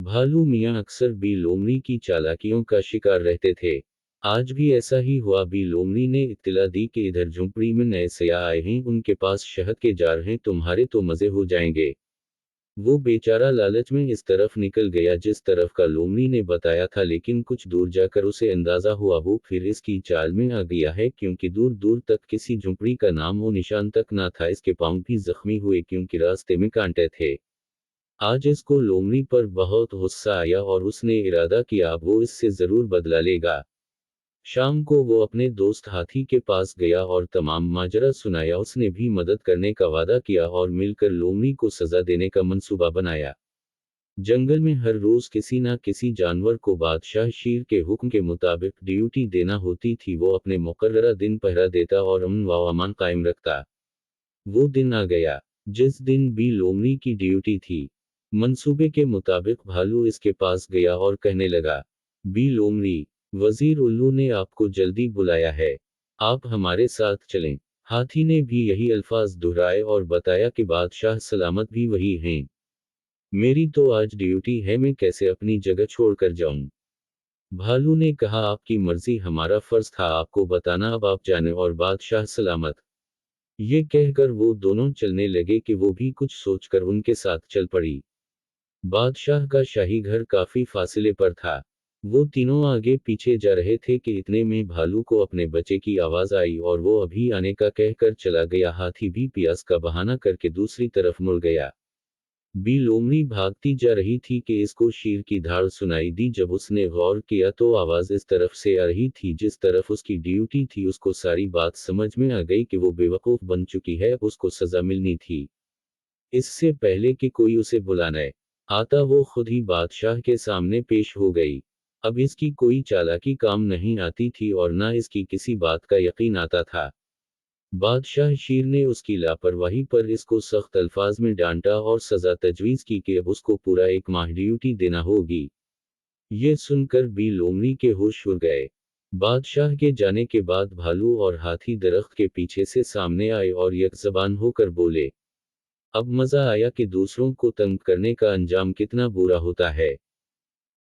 भालू मियाँ अक्सर बी लोमड़ी की चालाकियों का शिकार रहते थे। आज भी ऐसा ही हुआ। बी लोमड़ी ने इत्तला दी कि इधर झुंपड़ी में नए सयाह आए हैं, उनके पास शहद के जार हैं, तुम्हारे तो मजे हो जाएंगे। वो बेचारा लालच में इस तरफ निकल गया जिस तरफ का लोमड़ी ने बताया था, लेकिन कुछ दूर जाकर उसे अंदाजा हुआ वो फिर इसकी चाल में आ गया है, क्योंकि दूर दूर तक किसी झुंपड़ी का नाम वो निशान तक ना था। इसके पांव भी जख्मी हुए क्योंकि रास्ते में कांटे थे। आज इसको लोमड़ी पर बहुत गुस्सा आया और उसने इरादा किया अब वो इससे जरूर बदला लेगा। शाम को वो अपने दोस्त हाथी के पास गया और तमाम माजरा सुनाया। उसने भी मदद करने का वादा किया और मिलकर लोमड़ी को सजा देने का मंसूबा बनाया। जंगल में हर रोज किसी ना किसी जानवर को बादशाह शेर के हुक्म के मुताबिक ड्यूटी देना होती थी। वो अपने मुकर्ररा दिन पहरा देता और अमन व अमान कायम रखता। वो दिन आ गया जिस दिन बी लोमड़ी की ड्यूटी थी। मंसूबे के मुताबिक भालू इसके पास गया और कहने लगा, बी लोमड़ी, वजीर उल्लू ने आपको जल्दी बुलाया है, आप हमारे साथ चलें। हाथी ने भी यही अल्फाज दोहराए और बताया कि बादशाह सलामत भी वही हैं। मेरी तो आज ड्यूटी है, मैं कैसे अपनी जगह छोड़कर जाऊं। भालू ने कहा, आपकी मर्जी, हमारा फर्ज था आपको बताना, अब आप जाने और बादशाह सलामत। ये कहकर वो दोनों चलने लगे कि वो भी कुछ सोचकर उनके साथ चल पड़ी। बादशाह का शाही घर काफी फासले पर था। वो तीनों आगे पीछे जा रहे थे कि इतने में भालू को अपने बच्चे की आवाज आई और वो अभी आने का कहकर चला गया। हाथी भी प्यास का बहाना करके दूसरी तरफ मुड़ गया। बी लोमड़ी भागती जा रही थी कि इसको शेर की धाड़ सुनाई दी। जब उसने गौर किया तो आवाज इस तरफ से आ रही थी जिस तरफ उसकी ड्यूटी थी। उसको सारी बात समझ में आ गई कि वो बेवकूफ बन चुकी है, उसको सजा मिलनी थी। इससे पहले कि कोई उसे बुलाने आता वो खुद ही बादशाह के सामने पेश हो गई। अब इसकी कोई चालाकी काम नहीं आती थी और ना इसकी किसी बात का यकीन आता था। बादशाह शेर ने उसकी लापरवाही पर इसको सख्त अल्फाज में डांटा और सजा तजवीज की कि अब उसको पूरा 1 माह ड्यूटी देना होगी। ये सुनकर बी लोमड़ी के होश उड़ गए। बादशाह के जाने के बाद भालू और हाथी दरख्त के पीछे से सामने आए और यकजबान होकर बोले, अब मजा आया कि दूसरों को तंग करने का अंजाम कितना बुरा होता है।